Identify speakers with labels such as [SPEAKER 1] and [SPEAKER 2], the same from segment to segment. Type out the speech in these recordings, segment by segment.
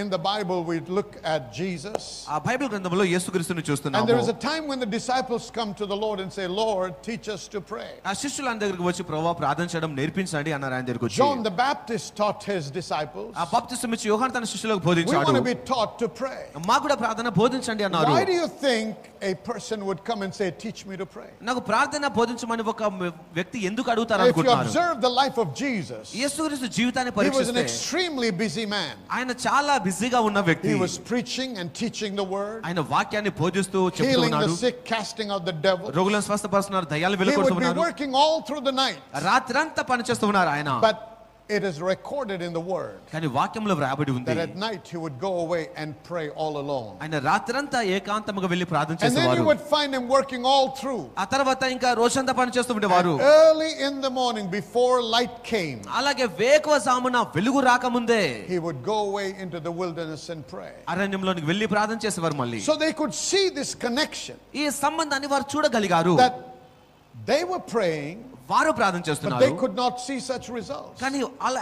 [SPEAKER 1] in the Bible we look at Jesus.
[SPEAKER 2] ఆ Bible గ్రంథంలో యేసుక్రీస్తుని చూస్తున్నాము.
[SPEAKER 1] And there is a time when the disciples come to the Lord and say, Lord, teach us to pray.
[SPEAKER 2] ఆ శిష్యులు ఆయన దగ్గరికి వచ్చి ప్రభువా ప్రార్థన చేయడం నేర్పించండి అన్నారు ఆయన దగ్గరికి వచ్చి.
[SPEAKER 1] John the Baptist taught his disciples.
[SPEAKER 2] ఆ బాప్తిసం ఇచ్చి యోహాను తన శిష్యులకు
[SPEAKER 1] We
[SPEAKER 2] బోధించాడు.
[SPEAKER 1] want to be taught to pray.
[SPEAKER 2] మాకు కూడా ప్రార్థన బోధించండి అన్నారు.
[SPEAKER 1] Why do you think a person would come and say, teach me to pray?
[SPEAKER 2] నాకు ప్రార్థన బోధించమని ఒక వ్యక్తి ఎందుకు అడుగుతారు
[SPEAKER 1] If you
[SPEAKER 2] అనుకుంటున్నారు?
[SPEAKER 1] observe the life of Jesus,
[SPEAKER 2] యేసుక్రీస్తు జీవితాన్ని
[SPEAKER 1] he was an
[SPEAKER 2] పరీక్షిస్తే
[SPEAKER 1] extremely busy man.
[SPEAKER 2] ఆయన చాలా బిజీగా ఉన్న వ్యక్తి.
[SPEAKER 1] He was preaching and teaching the word,
[SPEAKER 2] ఆయన వాక్యాన్ని బోధిస్తూ చెప్తూ
[SPEAKER 1] healing the
[SPEAKER 2] ఉన్నాడు.
[SPEAKER 1] sick, casting out the devil.
[SPEAKER 2] రోగులను స్వస్థపరుస్తున్నారు, దయ్యాలు
[SPEAKER 1] He would be
[SPEAKER 2] వెళ్ళగొడుతున్నారు.
[SPEAKER 1] working all through the night.
[SPEAKER 2] రాత్రంతా పనిచేస్తూ ఉన్నారు ఆయన.
[SPEAKER 1] But it is recorded in the word
[SPEAKER 2] కానీ వాక్యంలో వ్రాయబడి ఉంది
[SPEAKER 1] that at night he would go away and pray all alone.
[SPEAKER 2] ఆయన రాత్రంతా ఏకాంతముగా వెళ్ళి ప్రార్థన
[SPEAKER 1] And then you
[SPEAKER 2] చేసేవారు.
[SPEAKER 1] would find him working all through.
[SPEAKER 2] ఆ తర్వాత ఇంకా రోజంతా పని చేస్తూ ఉండేవారు.
[SPEAKER 1] Early in the morning before light came,
[SPEAKER 2] అలాగే వేకువజామున వెలుగు రాకముందే
[SPEAKER 1] he would go away into the wilderness and pray.
[SPEAKER 2] అరణ్యంలోనికి వెళ్ళి ప్రార్థన చేసేవారు. మళ్ళీ
[SPEAKER 1] So they could see this connection
[SPEAKER 2] ఈ సంబంధాన్ని వారు చూడగలిగారు.
[SPEAKER 1] that they were praying,
[SPEAKER 2] వారు ప్రార్థన
[SPEAKER 1] but
[SPEAKER 2] చేస్తున్నారు
[SPEAKER 1] they could not see such results.
[SPEAKER 2] కానీ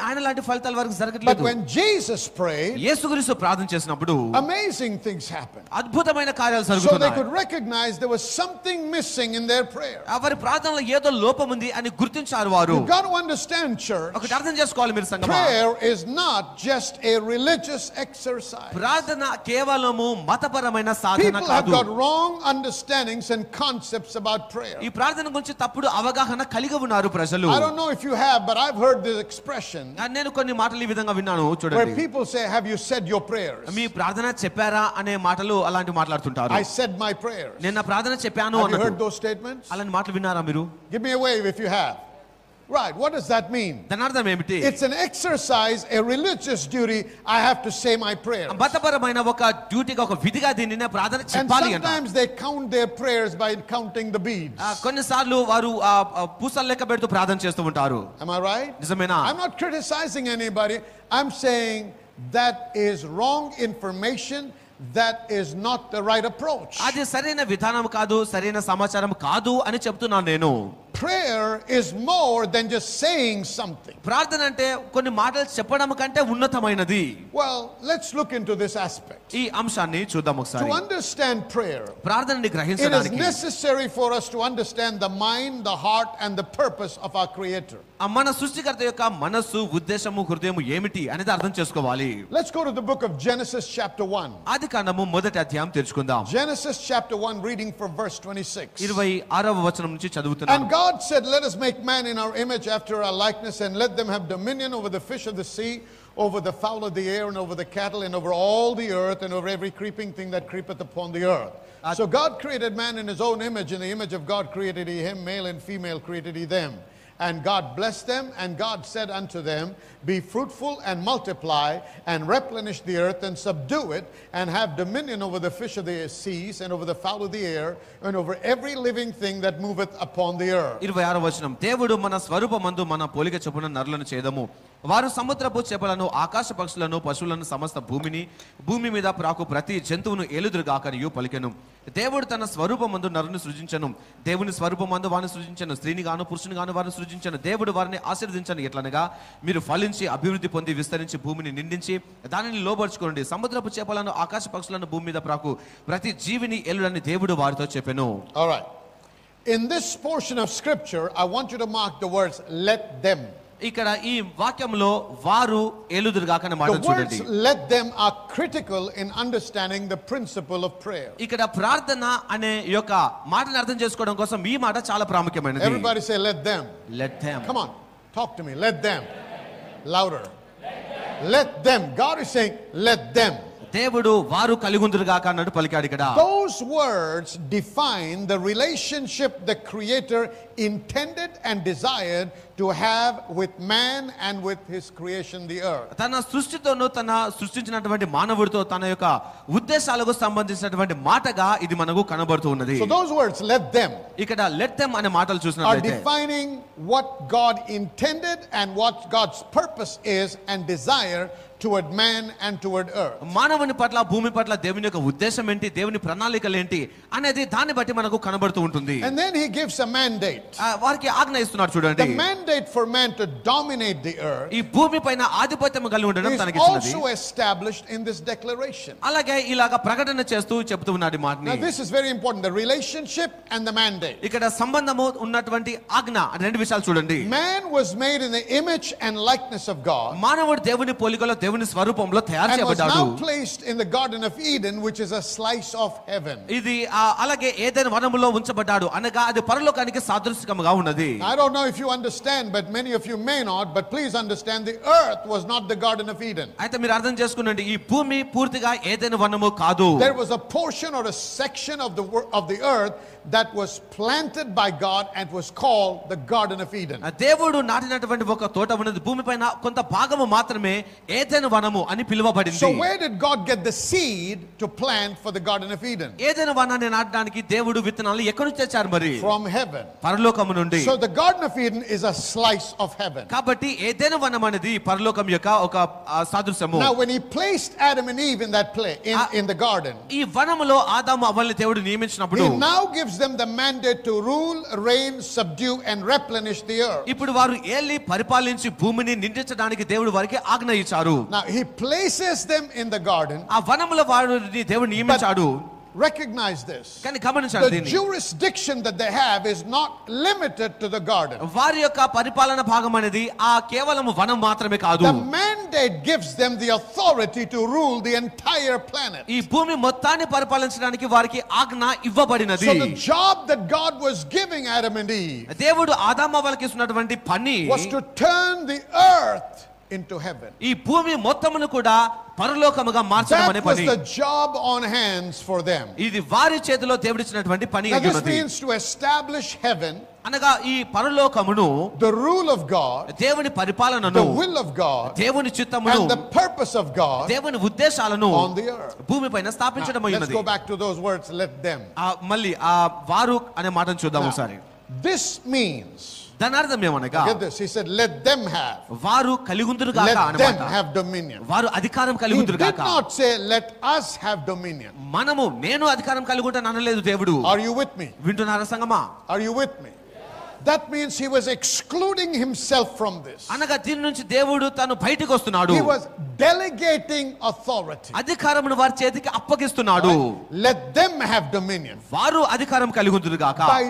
[SPEAKER 2] ఆయన లాంటి ఫలితాలు వారికి
[SPEAKER 1] But
[SPEAKER 2] జరగట్లేదు.
[SPEAKER 1] when Jesus prayed,
[SPEAKER 2] యేసుక్రీస్తు ప్రార్థన చేసినప్పుడు
[SPEAKER 1] amazing things happened.
[SPEAKER 2] అద్భుతమైన కార్యాలు
[SPEAKER 1] So they
[SPEAKER 2] జరుగుతున్నాయి.
[SPEAKER 1] could recognize there was something missing in their prayer.
[SPEAKER 2] వారి ప్రార్థనలో ఏదో లోపం ఉంది అని గుర్తించారు వారు.
[SPEAKER 1] You've got to understand, church,
[SPEAKER 2] ఒకటి అర్థం చేసుకోవాలి మీరు సంగమా.
[SPEAKER 1] prayer is not just a religious exercise.
[SPEAKER 2] ప్రార్థన కేవలము మతపరమైన సాధన
[SPEAKER 1] People have
[SPEAKER 2] కాదు.
[SPEAKER 1] got wrong understandings and concepts about prayer.
[SPEAKER 2] ఈ ప్రార్థన గురించి తప్పుడు అవగాహన కలిగి ఉన్నారు ప్రజలు.
[SPEAKER 1] I don't know if you have, but I've heard this expression
[SPEAKER 2] నేను కొన్ని మాటలు ఈ విధంగా విన్నాను
[SPEAKER 1] where
[SPEAKER 2] చూడండి.
[SPEAKER 1] people say, have you said your prayers?
[SPEAKER 2] మీ ప్రార్థన చెప్పారా అనే మాటలు అలాంటి మాట్లాడుతుంటారు.
[SPEAKER 1] I said my prayers.
[SPEAKER 2] నేను నా ప్రార్థన చెప్పాను
[SPEAKER 1] Have you
[SPEAKER 2] అన్నట్టు.
[SPEAKER 1] heard those statements?
[SPEAKER 2] అలాంటి మాటలు విన్నారా మీరు?
[SPEAKER 1] Give me a wave if you have. Right, what does that mean?
[SPEAKER 2] దాని అర్థం ఏమిటి?
[SPEAKER 1] It's an exercise, a religious duty. I have to say my prayers.
[SPEAKER 2] మతపరమైన ఒక డ్యూటీగా ఒక విధిగా దీన్ని నా ప్రార్థన
[SPEAKER 1] And
[SPEAKER 2] చెప్పాలి అంట.
[SPEAKER 1] sometimes they count their prayers by counting the beads.
[SPEAKER 2] కొన్నిసార్లు వారు పూసలు లెక్క పెడుతూ ప్రార్థన చేస్తూ ఉంటారు.
[SPEAKER 1] Am I right?
[SPEAKER 2] నిజమేనా?
[SPEAKER 1] I'm not criticizing anybody. I'm saying that is wrong information. That is not the right approach.
[SPEAKER 2] అది సరైన విధానం కాదు, సరైన సమాచారం కాదు అని చెప్తున్నాను నేను.
[SPEAKER 1] Prayer is more than just saying something.
[SPEAKER 2] ప్రార్థన అంటే కొన్ని మాటలు చెప్పడం కంటే ఉన్నతమైనది.
[SPEAKER 1] Well, let's look into this aspect.
[SPEAKER 2] ఈ అంశాన్ని చూద్దాం
[SPEAKER 1] To
[SPEAKER 2] ఒకసారి.
[SPEAKER 1] understand prayer,
[SPEAKER 2] ప్రార్థనని
[SPEAKER 1] it is
[SPEAKER 2] గ్రహించడానికి
[SPEAKER 1] necessary for us to understand the mind, the heart, and the purpose of our Creator.
[SPEAKER 2] మన సృష్టికర్త యొక్క మనస్సు, ఉద్దేశము, హృదయము ఏమిటి అనేది అర్థం చేసుకోవాలి.
[SPEAKER 1] Let's go to the book of Genesis chapter 1.
[SPEAKER 2] ఆది కాండము మొదటి అధ్యాయం తెరుచుకుందాం.
[SPEAKER 1] Genesis chapter 1, reading from verse 26.
[SPEAKER 2] 26వ వచనం నుంచి చదువుతున్నాను.
[SPEAKER 1] And God said, let us make man in our image after our likeness, and let them have dominion over the fish of the sea, over the fowl of the air, and over the cattle, and over all the earth, and over every creeping thing that creepeth upon the earth. So God created man in his own image. In the image of God created he him, male and female created he them. And God blessed them, and God said unto them, be fruitful and multiply, and replenish the earth, and subdue it, and have dominion over the fish of the seas, and over the fowl of the air, and over every living thing that moveth upon the earth.
[SPEAKER 2] 26వ వచనం. దేవుడు మన స్వరూపమందు మన పోలిక చొప్పున నరులను చేదము. వారు సముద్రపు చేపలను, ఆకాశ పక్షులను, పశువులను, సమస్త భూమి మీద ప్రాకు ప్రతి జంతువును ఏలుదురుగాకనియు పలికెను. దేవుడు తన స్వరూపమందు నరుని సృజించను. దేవుని స్వరూపమందు వారిని సృజించను. స్త్రీని గాను పురుషుని గాను వారిని సృజించను. దేవుడు వారిని ఆశీర్వదించను. ఎట్లనగా మీరు ఫలించి అభివృద్ధి పొంది విస్తరించి భూమిని నిండించి దానిని లోబర్చుకోండి. సముద్రపు చేపలను, ఆకాశ పక్షులను, భూమి మీద ప్రాకు ప్రతి జీవిని ఏలుడని దేవుడు వారితో చెప్పెను.
[SPEAKER 1] All right. In this portion of scripture, I want you to mark the words, let them.
[SPEAKER 2] ఇక్కడ ఈ వాక్యంలో వారు ఏలుదురుగాక అనే మాట
[SPEAKER 1] The
[SPEAKER 2] చూడండి.
[SPEAKER 1] words let them are critical in understanding the principle of prayer.
[SPEAKER 2] ఇక్కడ ప్రార్థన అనే యొక్క మాటను అర్థం చేసుకోవడం కోసం ఈ మాట చాలా ప్రాముఖ్యమైనది.
[SPEAKER 1] Everybody say let them.
[SPEAKER 2] Let them.
[SPEAKER 1] Come on, talk to me. Let them. Louder. Let them. God is saying let them.
[SPEAKER 2] దేవుడు వారు కలిగుందురుగాక అన్నట్టు పలికాడు ఇక్కడ.
[SPEAKER 1] Those words define the relationship the Creator intended and desired to have with man and with his creation, the earth.
[SPEAKER 2] తన సృష్టితోను తన సృష్టించినటువంటి మానవుడితో తన యొక్క ఉద్దేశాలకు సంబంధించినటువంటి మాటగా ఇది మనకు కనబడుతూ ఉన్నది.
[SPEAKER 1] So those words, let them,
[SPEAKER 2] ఇక్కడ let them అనే మాటలు
[SPEAKER 1] are
[SPEAKER 2] చూసినట్లయితే
[SPEAKER 1] defining what God intended and what God's purpose is and desire toward man and toward earth.
[SPEAKER 2] మానవుని పట్ల భూమి పట్ల దేవుని యొక్క ఉద్దేశం ఏంటి, దేవుని ప్రణాళికలు ఏంటి అనేది దాన్ని బట్టి మనకు కనబడుతూ ఉంటుంది.
[SPEAKER 1] And then he gives a mandate.
[SPEAKER 2] వారికి ఆజ్ఞ ఇస్తున్నాడు చూడండి.
[SPEAKER 1] The mandate for man to dominate the earth
[SPEAKER 2] ఈ భూమి పైన ఆధిపత్యం కలిగి ఉండడం
[SPEAKER 1] is
[SPEAKER 2] తనకి ఇచ్చినది.
[SPEAKER 1] also established in this declaration.
[SPEAKER 2] అలాగే ఇలాగా ప్రకటన చేస్తూ చెప్తూ ఉన్నాడు ఈ మాటని.
[SPEAKER 1] Now this is very important, the relationship and the mandate.
[SPEAKER 2] ఇక్కడ సంబంధము ఉన్నటువంటి ఆజ్ఞ రెండు విషయాలు చూడండి.
[SPEAKER 1] Man was made in the image and likeness of God.
[SPEAKER 2] మానవుడు దేవుని పోలికలో దేవుని స్వరూపంలో తయారు
[SPEAKER 1] And was
[SPEAKER 2] చేయబడ్డాడు.
[SPEAKER 1] now placed in the Garden of Eden, which is a slice of heaven.
[SPEAKER 2] ఇది అలాగే ఏదైనా వనములో ఉంచబడ్డాడు అనగా అది పరలోకానికి సాదృశ్యముగా ఉన్నది.
[SPEAKER 1] I don't know if you understand, but many of you may not, but please understand the earth was not the Garden of Eden.
[SPEAKER 2] అయితే మీరు అర్థం చేసుకునండి, ఈ భూమి పూర్తిగా ఏదైనా వనము కాదు.
[SPEAKER 1] There was a portion or a section of the earth that was planted by God and was called the Garden of Eden.
[SPEAKER 2] దేవుడు నాటినటువంటి ఒక తోట ఉన్నది, భూమిపైన కొంత భాగము మాత్రమే ఏదెను వనము అని పిలువబడింది.
[SPEAKER 1] So where did God get the seed to plant for the Garden of Eden?
[SPEAKER 2] ఏదెను వనాన్ని నాటడానికి దేవుడు విత్తనాలు ఎక్కడి నుంచి తెచ్చారు మరి?
[SPEAKER 1] From heaven.
[SPEAKER 2] పరలోకము నుండి.
[SPEAKER 1] So the Garden of Eden is a slice of heaven.
[SPEAKER 2] కాబట్టి ఏదెను వనం అనేది పరలోకం యొక్క ఒక సాదృశ్యము.
[SPEAKER 1] Now when he placed Adam and Eve in that place in the garden,
[SPEAKER 2] ఈ వనములో ఆదాము అవ్వల్ని దేవుడు నియమించినప్పుడు
[SPEAKER 1] he now gives them the mandate to rule, reign, subdue and replenish the earth.
[SPEAKER 2] ఇప్పుడు వారు ఏలి పరిపాలించి భూమిని నిండించడానికి దేవుడు వారికి ఆజ్ఞ ఇచ్చారు.
[SPEAKER 1] Now he places them in the garden.
[SPEAKER 2] ఆ వనములో వారిని దేవుడు నియమించాడు.
[SPEAKER 1] Recognize this.
[SPEAKER 2] కానీ గమనించండి,
[SPEAKER 1] The jurisdiction that they have is not limited to the garden.
[SPEAKER 2] వారి యొక్క పరిపాలన భాగం అనేది ఆ కేవలం వనం మాత్రమే కాదు.
[SPEAKER 1] The mandate gives them the authority to rule the entire planet.
[SPEAKER 2] ఈ భూమి మొత్తాన్ని పరిపాలించడానికి వారికి ఆజ్ఞ ఇవ్వబడినది.
[SPEAKER 1] So the job that God was giving Adam and Eve,
[SPEAKER 2] దేవుడు ఆదాము అవ్వలకి ఇస్తున్నటువంటి పని
[SPEAKER 1] was to turn the earth into heaven.
[SPEAKER 2] ఈ భూమి మొత్తమును కూడా పరలోకముగా మార్చడం అనే
[SPEAKER 1] That was
[SPEAKER 2] పని.
[SPEAKER 1] the job on hands for them.
[SPEAKER 2] ఇది వారి చేతిలో దేవుడిచ్చినటువంటి పని
[SPEAKER 1] Now this
[SPEAKER 2] అయ్యున్నది.
[SPEAKER 1] means to establish heaven,
[SPEAKER 2] అనగా ఈ పరలోకమును,
[SPEAKER 1] the rule of God,
[SPEAKER 2] దేవుని పరిపాలనను,
[SPEAKER 1] the will of God,
[SPEAKER 2] దేవుని చిత్తమును,
[SPEAKER 1] and the purpose of God
[SPEAKER 2] దేవుని ఉద్దేశాలను
[SPEAKER 1] on the earth.
[SPEAKER 2] భూమిపైన స్థాపించడం
[SPEAKER 1] Let's
[SPEAKER 2] అయ్యున్నది.
[SPEAKER 1] go back to those words, let them.
[SPEAKER 2] మళ్ళీ ఆ వారు అనే మాటను చూద్దాం
[SPEAKER 1] Now,
[SPEAKER 2] ఒకసారి.
[SPEAKER 1] this means,
[SPEAKER 2] దాని అర్థం ఏమనగా
[SPEAKER 1] get this, he said let them have.
[SPEAKER 2] వారు కలిగుందురు గాక
[SPEAKER 1] Let them
[SPEAKER 2] అన్నమాట.
[SPEAKER 1] have dominion.
[SPEAKER 2] వారు అధికారం
[SPEAKER 1] He
[SPEAKER 2] కలిగుందురు
[SPEAKER 1] did
[SPEAKER 2] గాక.
[SPEAKER 1] not say let us have dominion.
[SPEAKER 2] మనము నేను అధికారం కలిగి ఉంటాను అనలేదు దేవుడు.
[SPEAKER 1] Are you with me?
[SPEAKER 2] వింటున్నారా సంగమా?
[SPEAKER 1] Are you with me? That means he was excluding himself from this.
[SPEAKER 2] అనగా దీని నుంచి దేవుడు తను బయటికి వస్తున్నాడు.
[SPEAKER 1] He was delegating authority.
[SPEAKER 2] అధికారమును వారి చేతికి అప్పగిస్తున్నాడు.
[SPEAKER 1] Let them have dominion.
[SPEAKER 2] వారు అధికారం కలిగి ఉందురు గాక.
[SPEAKER 1] By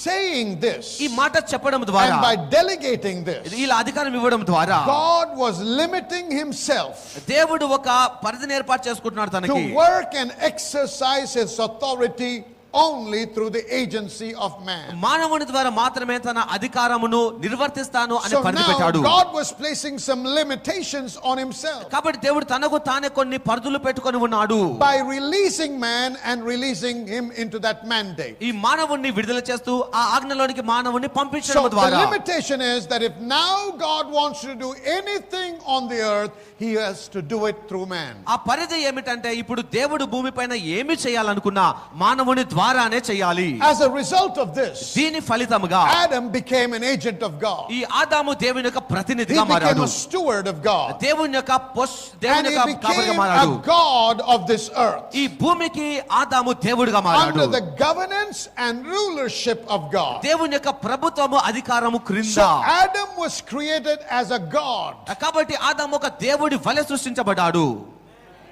[SPEAKER 1] saying this
[SPEAKER 2] ఈ మాట చెప్పడం ద్వారా,
[SPEAKER 1] and by delegating this,
[SPEAKER 2] ఇలా అధికారం ఇవ్వడం ద్వారా
[SPEAKER 1] God was limiting himself
[SPEAKER 2] దేవుడు ఒక పరిధిని ఏర్పాటు చేసుకుంటున్నాడు
[SPEAKER 1] to
[SPEAKER 2] తనకి.
[SPEAKER 1] work and exercise his authority only through the agency of man.
[SPEAKER 2] మానవుని ద్వారా మాత్రమే తన అధికారమును నిర్వర్తిస్తాను అని
[SPEAKER 1] So
[SPEAKER 2] పరిధి
[SPEAKER 1] now
[SPEAKER 2] పెట్టాడు.
[SPEAKER 1] God was placing some limitations on himself
[SPEAKER 2] కాబట్టి దేవుడు తనకు తానే కొన్ని పరిధులు పెట్టుకొని ఉన్నాడు.
[SPEAKER 1] by releasing man and releasing him into that mandate.
[SPEAKER 2] ఈ మానవుణ్ణి విడుదల చేస్తూ ఆ ఆజ్ఞలోనికి మానవుణ్ణి
[SPEAKER 1] So
[SPEAKER 2] పంపించడం
[SPEAKER 1] the
[SPEAKER 2] ద్వారా
[SPEAKER 1] limitation is that if now God wants to do anything on the earth, he has to do it through man.
[SPEAKER 2] ఆ పరిధి ఏమిటంటే ఇప్పుడు దేవుడు భూమిపైన ఏమి చేయాలనుకున్నా మానవుని ద్వారానే చేయాలి.
[SPEAKER 1] As a result of this,
[SPEAKER 2] దీని ఫలితముగా
[SPEAKER 1] Adam became an agent of God.
[SPEAKER 2] ఈ ఆదాము దేవుని యొక్క
[SPEAKER 1] He
[SPEAKER 2] ప్రతినిధిగా
[SPEAKER 1] became
[SPEAKER 2] మారాడు.
[SPEAKER 1] a steward of God.
[SPEAKER 2] దేవుని యొక్క
[SPEAKER 1] And
[SPEAKER 2] దేవుని
[SPEAKER 1] he
[SPEAKER 2] యొక్క కాపరిగా
[SPEAKER 1] became
[SPEAKER 2] మారాడు.
[SPEAKER 1] a God of this earth.
[SPEAKER 2] ఈ భూమికి ఆదాము దేవుడిగా మారాడు.
[SPEAKER 1] Under the governance and rulership of God.
[SPEAKER 2] దేవుని యొక్క ప్రభుత్వము అధికారము క్రింద.
[SPEAKER 1] So Adam was created as a God.
[SPEAKER 2] కాబట్టి ఆదాము ఒక దేవుడి వలె సృష్టించబడ్డాడు.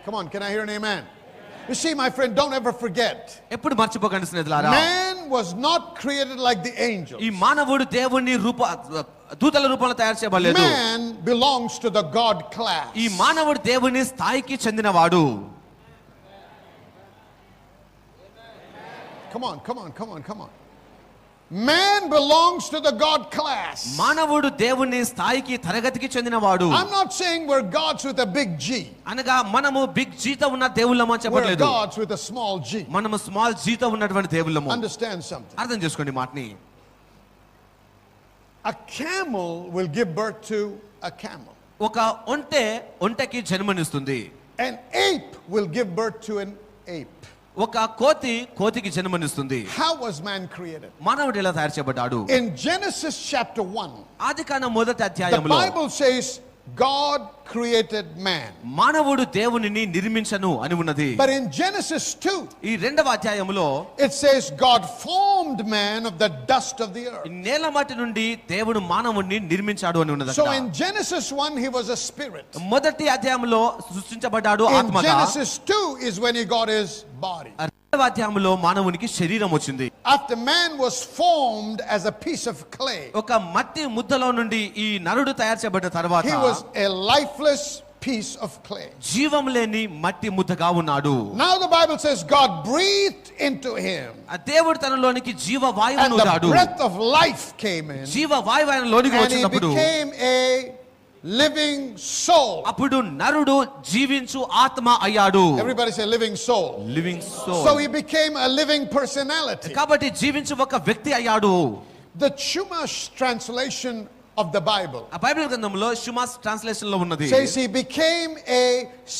[SPEAKER 1] Come on, can I hear an amen? You see, my friend, don't ever forget.
[SPEAKER 2] ఎప్పుడు మర్చిపోకండి స్నేహితులారా,
[SPEAKER 1] Man was not created like the angels.
[SPEAKER 2] ఈ మానవుడు దేవుని దూతల రూపంలో తయారు చేయబడలేదు.
[SPEAKER 1] Man belongs to the God class.
[SPEAKER 2] ఈ మానవుడు దేవుని స్థాయికి చెందినవాడు.
[SPEAKER 1] Come on, come on, come on, come on. Man belongs to the God class.
[SPEAKER 2] మానవుడు దేవుని స్థాయికి తరగతికి చెందినవాడు.
[SPEAKER 1] I'm not saying we're gods with a big G.
[SPEAKER 2] అనగా మనము బిగ్ జీతో ఉన్న దేవుళ్ళమని
[SPEAKER 1] We're
[SPEAKER 2] చెప్పట్లేదు.
[SPEAKER 1] gods with a small G.
[SPEAKER 2] మనము స్మాల్ జీతో ఉన్నటువంటి దేవుళ్ళము.
[SPEAKER 1] Understand something.
[SPEAKER 2] అర్థం చేసుకోండి మాటని.
[SPEAKER 1] A camel will give birth to a camel.
[SPEAKER 2] ఒక ఒంటెకి జన్మనిస్తుంది.
[SPEAKER 1] An ape will give birth to an ape.
[SPEAKER 2] ఒక కోతికి జన్మనిస్తుంది.
[SPEAKER 1] How was man created?
[SPEAKER 2] మానవుడు ఎలా తయారు చేయబడ్డాడు?
[SPEAKER 1] In Genesis chapter 1,
[SPEAKER 2] ఆదికాండం మొదటి
[SPEAKER 1] the
[SPEAKER 2] అధ్యాయంలో
[SPEAKER 1] Bible says God created man.
[SPEAKER 2] మానవుడు దేవునిని నిర్మించను అని ఉన్నది.
[SPEAKER 1] But in Genesis 2,
[SPEAKER 2] ఈ రెండవ అధ్యాయములో
[SPEAKER 1] it says God formed man of the dust of the earth.
[SPEAKER 2] నేల మట్టి నుండి దేవుడు మానవుణ్ణి నిర్మించాడు అని ఉన్నది.
[SPEAKER 1] So in Genesis 1 he was a spirit.
[SPEAKER 2] మొదటి అధ్యాయములో సృష్టించబడ్డాడు
[SPEAKER 1] In
[SPEAKER 2] ఆత్మగా.
[SPEAKER 1] Genesis 2 is when he got his body.
[SPEAKER 2] రెండవ అధ్యాయములో మానవునికి శరీరం వచ్చింది.
[SPEAKER 1] After man was formed as a piece of clay,
[SPEAKER 2] ఒక మట్టి ముద్దలో నుండి ఈ నరుడు తయారు చేయబడ్డ తర్వాత
[SPEAKER 1] he was a lifeless piece of clay.
[SPEAKER 2] జీవం లేని మట్టి ముద్దగా ఉన్నాడు.
[SPEAKER 1] Now the Bible says God breathed into him,
[SPEAKER 2] దేవుడు తనలోనికి జీవ వాయువును
[SPEAKER 1] and the
[SPEAKER 2] ఊదాడు.
[SPEAKER 1] breath of life came in,
[SPEAKER 2] జీవ వాయువు ఆయన లోనికి
[SPEAKER 1] and he
[SPEAKER 2] వచ్చినప్పుడు
[SPEAKER 1] became a living soul.
[SPEAKER 2] అప్పుడు నరుడు జీవించు ఆత్మ అయ్యాడు.
[SPEAKER 1] Everybody say living soul.
[SPEAKER 2] Living soul.
[SPEAKER 1] So he became a living personality.
[SPEAKER 2] కాబట్టి జీవించు ఒక వ్యక్తి అయ్యాడు.
[SPEAKER 1] The Chumash translation of the Bible
[SPEAKER 2] ఆ బైబిల్ గ్రంథంలో షుమాస్ ట్రాన్స్లేషన్ లో ఉన్నది.
[SPEAKER 1] says he became a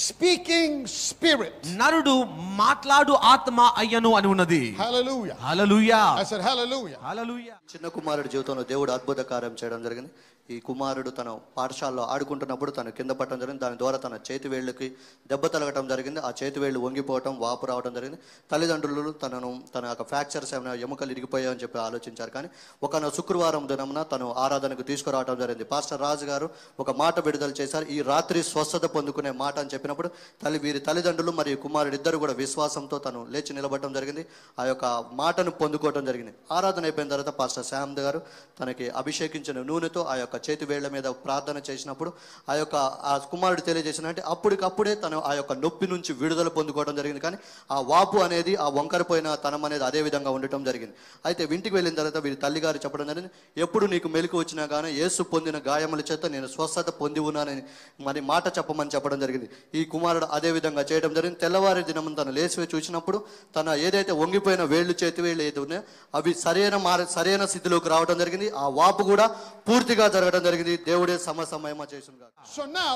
[SPEAKER 1] speaking spirit.
[SPEAKER 2] నరుడు మాట్లాడు ఆత్మ అయ్యను అని ఉన్నది.
[SPEAKER 1] Hallelujah.
[SPEAKER 2] Hallelujah.
[SPEAKER 1] I said hallelujah.
[SPEAKER 2] హల్లెలూయా.
[SPEAKER 3] చిన్న కుమారుడి జీవితంలో దేవుడు అద్భుత కార్యం చేయడం జరిగింది. ఈ కుమారుడు తన పాఠశాలలో ఆడుకుంటున్నప్పుడు తను కింద పట్టడం జరిగింది. దాని ద్వారా తన చేతి వేళ్ళకి దెబ్బ తలగటం జరిగింది. ఆ చేతి వేళ్ళు వంగిపోవటం, వాపు రావడం జరిగింది. తల్లిదండ్రులు తన యొక్క ఫ్రాక్చర్స్ ఏమైనా ఎముకలు ఇరిగిపోయాయని చెప్పి ఆలోచించారు. కానీ ఒక శుక్రవారం దినమున తను ఆరాధనకు తీసుకురావడం జరిగింది. పాస్టర్ రాజు గారు ఒక మాట విడుదల చేశారు. ఈ రాత్రి స్వస్థత పొందుకునే మాట అని చెప్పినప్పుడు వీరి తల్లిదండ్రులు మరియు కుమారుడు ఇద్దరు కూడా విశ్వాసంతో తను లేచి నిలబడటం జరిగింది. ఆ యొక్క మాటను పొందుకోవడం జరిగింది. ఆరాధన అయిపోయిన తర్వాత పాస్టర్ శ్యామ్ గారు తనకి అభిషేకించిన నూనెతో ఆ యొక్క చేతి వేళ్ల మీద ప్రార్థన చేసినప్పుడు ఆ కుమారుడు తెలియజేసిన అంటే అప్పటికప్పుడే తను ఆ యొక్క నొప్పి నుంచి విడుదల పొందుకోవడం జరిగింది. కానీ ఆ వాపు అనేది, ఆ వంకరపోయిన తనం అనేది అదే విధంగా ఉండటం జరిగింది. అయితే ఇంటికి వెళ్ళిన తర్వాత వీరి తల్లిగారు చెప్పడం జరిగింది, ఎప్పుడు నీకు మెలకు వచ్చినా కానీ యేసు పొందిన గాయముల చేత నేను స్వస్థత పొంది ఉన్నానని మరి మాట చెప్పమని చెప్పడం జరిగింది. ఈ కుమారుడు అదే విధంగా చేయడం జరిగింది. తెల్లవారి దినం తను లేచి చూసినప్పుడు తన ఏదైతే వంగిపోయిన వేళ్ళు, చేతి వేళ్ళు ఏది ఉన్నాయో అవి సరైన స్థితిలోకి రావడం జరిగింది. ఆ వాపు కూడా పూర్తిగా జరగడం జరిగింది. దేవుడే సమసమయమ చేసిన.
[SPEAKER 1] So now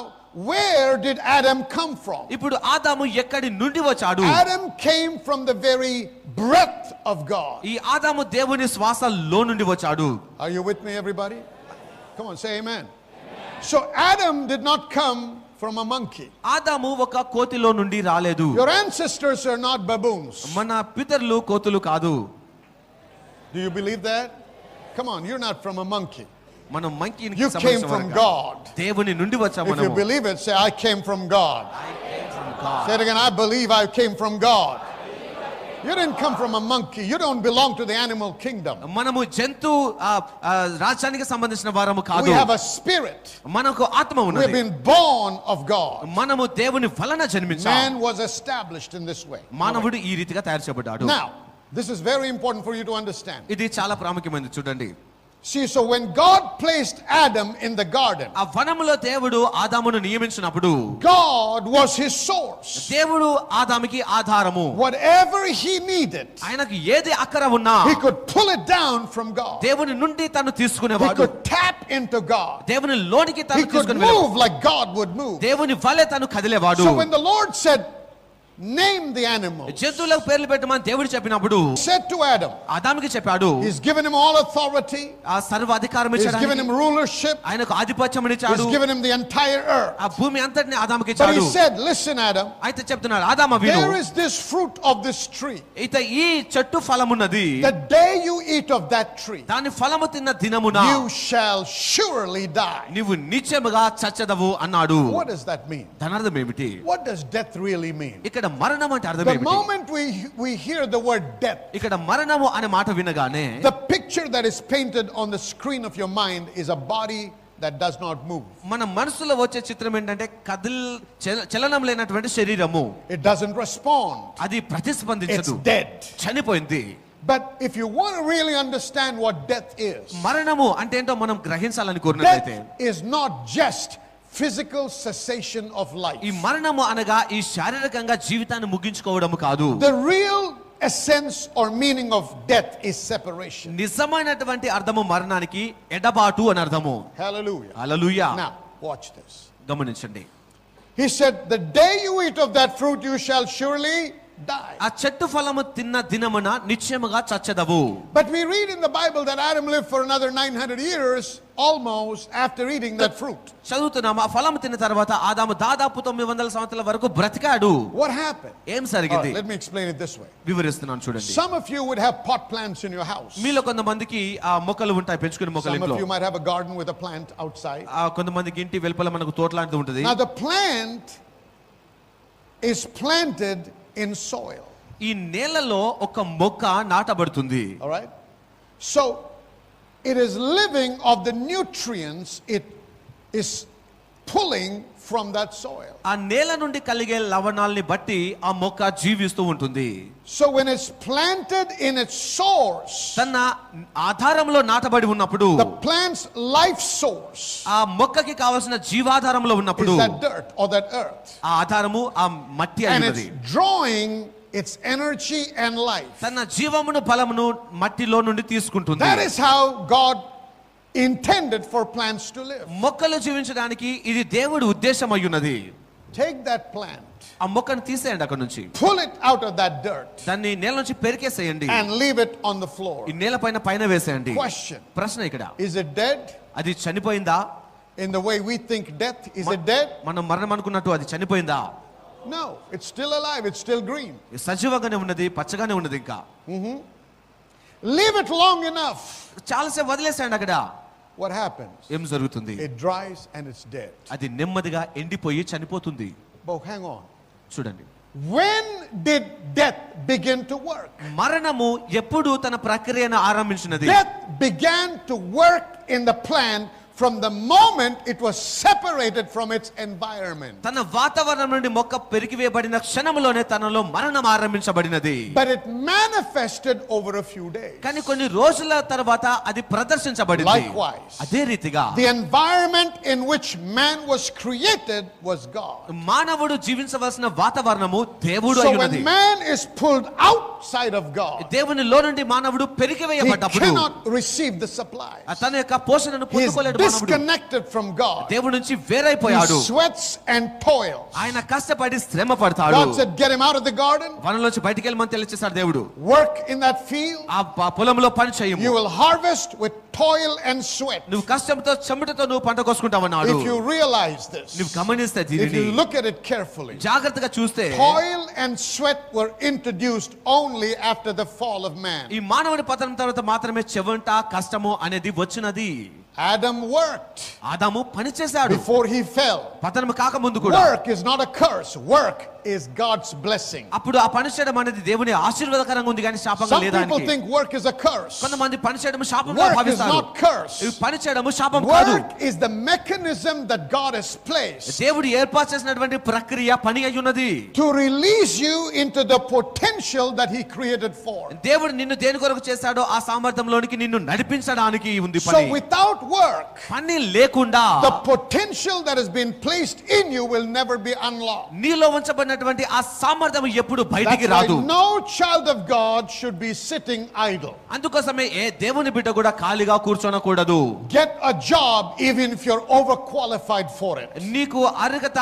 [SPEAKER 1] where did Adam come from?
[SPEAKER 2] ఇప్పుడు ఆదాము ఎక్కడి నుండి వచ్చాడు?
[SPEAKER 1] Adam came from the very breath of God.
[SPEAKER 2] ఈ ఆదాము దేవుని శ్వాసలో నుండి వచ్చాడు.
[SPEAKER 1] Are you with me everybody? Come on, say amen. So Adam did not come from a monkey.
[SPEAKER 2] ఆదాము ఒక కోతిలో నుండి రాలేదు.
[SPEAKER 1] Your ancestors are not baboons.
[SPEAKER 2] మన పితరులు కోతులు కాదు.
[SPEAKER 1] Do you believe that? Come on, you're not from a monkey.
[SPEAKER 2] మనం మంకీకి
[SPEAKER 1] You came from God.
[SPEAKER 2] దేవుని నుండి వచ్చాము.
[SPEAKER 1] If you believe it, say I came from God. Say it again, I believe I came from God. You didn't come from a monkey. You don't belong to the animal kingdom.
[SPEAKER 2] మనము జంతు రాజ్యానికి సంబంధించిన వారము కాదు.
[SPEAKER 1] We have a spirit.
[SPEAKER 2] మనకు ఆత్మ
[SPEAKER 1] We have
[SPEAKER 2] ఉన్నది.
[SPEAKER 1] been born of God.
[SPEAKER 2] మనము దేవుని వలన జన్మించాము.
[SPEAKER 1] Man was established in this way.
[SPEAKER 2] మానవుడు ఈ రీతిగా తయారు చేయబడ్డాడు.
[SPEAKER 1] Now, this is very important for you to understand.
[SPEAKER 2] ఇది చాలా ప్రాముఖ్యమైనది చూడండి.
[SPEAKER 1] See, so when God placed Adam in the garden,
[SPEAKER 2] ఆ వనములో దేవుడు ఆదామును నియమించినప్పుడు
[SPEAKER 1] God was his source.
[SPEAKER 2] దేవుడు ఆదాముకి ఆధారము.
[SPEAKER 1] Whatever he needed,
[SPEAKER 2] ఆయనకు ఏది అక్కర ఉన్నా
[SPEAKER 1] he could pull it down from God.
[SPEAKER 2] దేవుని నుండి తను
[SPEAKER 1] He
[SPEAKER 2] తీసుకునేవాడు.
[SPEAKER 1] could tap into God.
[SPEAKER 2] దేవుని లోనికి
[SPEAKER 1] He
[SPEAKER 2] తను
[SPEAKER 1] could
[SPEAKER 2] తీసుకుని
[SPEAKER 1] move like God would move.
[SPEAKER 2] దేవుని వలె తను కదిలేవాడు.
[SPEAKER 1] So when the Lord said, name the animals,
[SPEAKER 2] జంతువులకు పేర్లు పెట్టమని దేవుడు చెప్పినప్పుడు
[SPEAKER 1] said to Adam,
[SPEAKER 2] ఆదాముకి చెప్పాడు.
[SPEAKER 1] he's given him all authority.
[SPEAKER 2] ఆ సర్వ అధికారం
[SPEAKER 1] He's given
[SPEAKER 2] ఇచ్చాడు.
[SPEAKER 1] him rulership.
[SPEAKER 2] ఆయనకు ఆధిపత్యం ఇచ్చాడు.
[SPEAKER 1] He's given him the entire earth.
[SPEAKER 2] ఆ భూమి అంతటిని ఆదాముకి
[SPEAKER 1] But he
[SPEAKER 2] ఇచ్చాడు.
[SPEAKER 1] said, listen Adam,
[SPEAKER 2] అయితే చెప్తున్నాడు, ఆదామ విను,
[SPEAKER 1] there is this fruit of this tree.
[SPEAKER 2] అయితే ఈ చెట్టు ఫలమున్నది.
[SPEAKER 1] The day you eat of that tree,
[SPEAKER 2] దాని ఫలము తిన్న దినమున
[SPEAKER 1] you shall surely die.
[SPEAKER 2] నీవు నిశ్చయముగా చచ్చదవు అన్నాడు.
[SPEAKER 1] What does that mean?
[SPEAKER 2] దాని అర్థం ఏమిటి?
[SPEAKER 1] What does death really mean?
[SPEAKER 2] ఇక్కడ మరణం అంటే అర్థం
[SPEAKER 1] The
[SPEAKER 2] ఏమిటి?
[SPEAKER 1] moment we hear the word death,
[SPEAKER 2] ఇక్కడ మరణము అనే మాట వినగానే
[SPEAKER 1] the picture that is painted on the screen of your mind is a body that does not move.
[SPEAKER 2] మన మనసులో వచ్చే చిత్రం ఏంటంటే చలనం లేనటువంటి శరీరము.
[SPEAKER 1] It doesn't respond.
[SPEAKER 2] అది
[SPEAKER 1] It's
[SPEAKER 2] ప్రతిస్పందించదు,
[SPEAKER 1] dead.
[SPEAKER 2] చనిపోయింది.
[SPEAKER 1] But if you want to really understand what death is,
[SPEAKER 2] మరణము అంటే ఏంటో మనం గ్రహించాలని కోరినట్లయితే
[SPEAKER 1] death is not just physical cessation of life.
[SPEAKER 2] ఈ మరణము అనగా ఈ శారీరకంగా జీవితాన్ని ముగించుకోవడం కాదు.
[SPEAKER 1] The real essence or meaning of death is separation.
[SPEAKER 2] నిజమైనటువంటి అర్థము మరణానికి ఎడబాటు అని అర్థము.
[SPEAKER 1] Hallelujah.
[SPEAKER 2] Hallelujah.
[SPEAKER 1] Now, watch this.
[SPEAKER 2] గమనించండి.
[SPEAKER 1] He said, the day you eat of that fruit, you shall surely die.
[SPEAKER 2] ఆ చెట్టు ఫలము తిన్న దినమున నిశ్చయముగా చచ్చెదవు.
[SPEAKER 1] But we read in the Bible that Adam lived for another 900 years almost after eating that fruit.
[SPEAKER 2] చదువుతున్నాం ఆ ఫలము తిన్న తర్వాత ఆదాము దాదాపు 900 సంవత్సరాల వరకు బ్రతికాడు.
[SPEAKER 1] What happened?
[SPEAKER 2] ఏం జరిగింది?
[SPEAKER 1] Let me explain it this way.
[SPEAKER 2] వివరిస్తున్నాను చూడండి.
[SPEAKER 1] Some of you would have pot plants in your house.
[SPEAKER 2] మీలో కొంతమందికి ఆ మొక్కలు ఉంటాయి, పెంచుకునే మొక్కలు
[SPEAKER 1] Some
[SPEAKER 2] ఇంట్లో.
[SPEAKER 1] of you might have a garden with a plant outside.
[SPEAKER 2] కొంతమందికి ఇంటి వెలుపల మనకు తోట లాంటిది ఉంటుంది.
[SPEAKER 1] Now the plant is planted in soil.
[SPEAKER 2] ఈ నేలలో ఒక మొక్క నాటబడుతుంది.
[SPEAKER 1] All right? So it is living of the nutrients it is pulling from that soil.
[SPEAKER 2] ఆ నేల నుండి కలిగే లవణాల్ని బట్టి ఆ మొక్క జీవిస్తూ ఉంటుంది.
[SPEAKER 1] So when it's planted in its source,
[SPEAKER 2] తన ఆధారంలో నాటబడి ఉన్నప్పుడు
[SPEAKER 1] the plant's life source
[SPEAKER 2] ఆ మొక్కకి కావాల్సిన జీవాధారంలో ఉన్నప్పుడు
[SPEAKER 1] is that dirt or that earth.
[SPEAKER 2] ఆ ఆధారము ఆ మట్టి
[SPEAKER 1] And
[SPEAKER 2] అయినది.
[SPEAKER 1] it's drawing its energy and life.
[SPEAKER 2] తన జీవమును బలమును మట్టిలో నుండి తీసుకుంటుంది.
[SPEAKER 1] That is how God intended for plants to live.
[SPEAKER 2] మొక్కలు జీవించడానికి ఇది దేవుడి ఉద్దేశం అయ్యున్నది.
[SPEAKER 1] Take that plant,
[SPEAKER 2] ఆ మొక్కను తీసేయండి అక్కడ నుంచి,
[SPEAKER 1] pull it out of that dirt
[SPEAKER 2] దాన్ని నేల నుంచి పెరికేసేయండి,
[SPEAKER 1] and leave it on the floor.
[SPEAKER 2] ఈ నేల పైన వేసేయండి.
[SPEAKER 1] Question:
[SPEAKER 2] ప్రశ్న ఇక్కడ,
[SPEAKER 1] is it dead?
[SPEAKER 2] అది చనిపోయిందా?
[SPEAKER 1] In the way we think death, is it dead?
[SPEAKER 2] మనం మరణం అనుకున్నట్టు అది చనిపోయిందా?
[SPEAKER 1] No, it's still alive, it's still green.
[SPEAKER 2] సజీవంగానే ఉన్నది, పచ్చగానే ఉన్నది. ఇంకా
[SPEAKER 1] Leave it long enough.
[SPEAKER 2] చాలాసేపు వదిలేసేయండి అక్కడ.
[SPEAKER 1] What happens?
[SPEAKER 2] ఏం జరుగుతుంది?
[SPEAKER 1] It dries and it's dead.
[SPEAKER 2] అది నెమ్మదిగా ఎండిపోయి చనిపోతుంది.
[SPEAKER 1] But hang on.
[SPEAKER 2] చూడండి,
[SPEAKER 1] When did death begin to work?
[SPEAKER 2] మరణము ఎప్పుడు తన ప్రక్రియను ఆరంభించినది?
[SPEAKER 1] Death began to work in the plant from the moment it was separated from its environment.
[SPEAKER 2] తన వాతావరణం నుండి మొక్క పెరిగివేయబడిన క్షణంలోనే తనలో మరణం ఆరంభించబడినది.
[SPEAKER 1] But it manifested over a few days.
[SPEAKER 2] కానీ కొన్ని రోజుల తర్వాత అది ప్రదర్శించబడింది.
[SPEAKER 1] Likewise,
[SPEAKER 2] అదే రీతిగా
[SPEAKER 1] the environment in which man was created was God.
[SPEAKER 2] మానవుడు జీవించవలసిన వాతావరణము దేవుడు
[SPEAKER 1] So
[SPEAKER 2] అయ్యున్నది.
[SPEAKER 1] when man is pulled outside of God,
[SPEAKER 2] దేవునిలో నుండి మానవుడు
[SPEAKER 1] he
[SPEAKER 2] పెరిగివేయబడ్డప్పుడు
[SPEAKER 1] cannot receive the supplies.
[SPEAKER 2] తన యొక్క పోషణను
[SPEAKER 1] He is
[SPEAKER 2] పొందుకోలేడు. మానవుడు
[SPEAKER 1] disconnected from God.
[SPEAKER 2] దేవుడి నుంచి వేరైపోయాడు.
[SPEAKER 1] He sweats and toils.
[SPEAKER 2] ఆయన కష్టపడి శ్రమ పడతాడు.
[SPEAKER 1] God said, get him out of the garden.
[SPEAKER 2] వనంలోంచి బయటికి వెళ్ళమని తెలియచేశాడు దేవుడు.
[SPEAKER 1] Work in that field.
[SPEAKER 2] ఆ పొలంలో పని చేయము.
[SPEAKER 1] You will harvest with toil and sweat.
[SPEAKER 2] నువ్వు కష్టంతో చెమటతో నువ్వు పంట కోసుకుంటావన్నాడు.
[SPEAKER 1] If you realize this,
[SPEAKER 2] నువ్వు గమనిస్తే
[SPEAKER 1] if
[SPEAKER 2] దీనిని
[SPEAKER 1] you look at it carefully,
[SPEAKER 2] జాగ్రత్తగా చూస్తే
[SPEAKER 1] toil and sweat were introduced only after the fall of man.
[SPEAKER 2] ఈ మానవుడి పతనం తర్వాత మాత్రమే చెవంట కష్టము అనేది వచ్చినది.
[SPEAKER 1] Adam worked
[SPEAKER 2] ఆదాము పని చేశాడు
[SPEAKER 1] before he fell.
[SPEAKER 2] పతనం కాక ముందు కూడా.
[SPEAKER 1] Work is not a curse. Work is God's blessing.
[SPEAKER 2] అప్పుడు ఆ పని చేయడం అనేది దేవుని ఆశీర్వాదకరంగా ఉంది కానీ శాపంగా
[SPEAKER 1] Some
[SPEAKER 2] లేదా
[SPEAKER 1] people
[SPEAKER 2] అని.
[SPEAKER 1] think work is a curse.
[SPEAKER 2] కొంతమంది పని చేయడం శాపంగా
[SPEAKER 1] Work is
[SPEAKER 2] భావిస్తారు.
[SPEAKER 1] not curse.
[SPEAKER 2] ఈ పని చేయడం శాపం కాదు.
[SPEAKER 1] Work is the mechanism that God has placed
[SPEAKER 2] దేవుడు ఏర్పాటు చేసినటువంటి ప్రక్రియ పని అయ్యున్నది.
[SPEAKER 1] to release you into the potential that he created for.
[SPEAKER 2] దేవుడు నిన్ను దేని కొరకు చేశాడో ఆ సామర్థ్యంలోనికి నిన్ను నడిపించడానికి ఉంది
[SPEAKER 1] So
[SPEAKER 2] పని.
[SPEAKER 1] without work,
[SPEAKER 2] పని లేకుండా
[SPEAKER 1] the potential that has been placed in you will never be unlocked.
[SPEAKER 2] నీలో ఉంచబడినటువంటి ఆ సామర్థ్యం ఎప్పుడు బయటికి
[SPEAKER 1] That's
[SPEAKER 2] రాదు.
[SPEAKER 1] why no child of God should be sitting idle.
[SPEAKER 2] అందుకోసమే ఏ దేవుని బిడ్డ కూడా ఖాళీగా కూర్చోనకూడదు.
[SPEAKER 1] Get a job even if you're overqualified for it.
[SPEAKER 2] నీకు అర్హత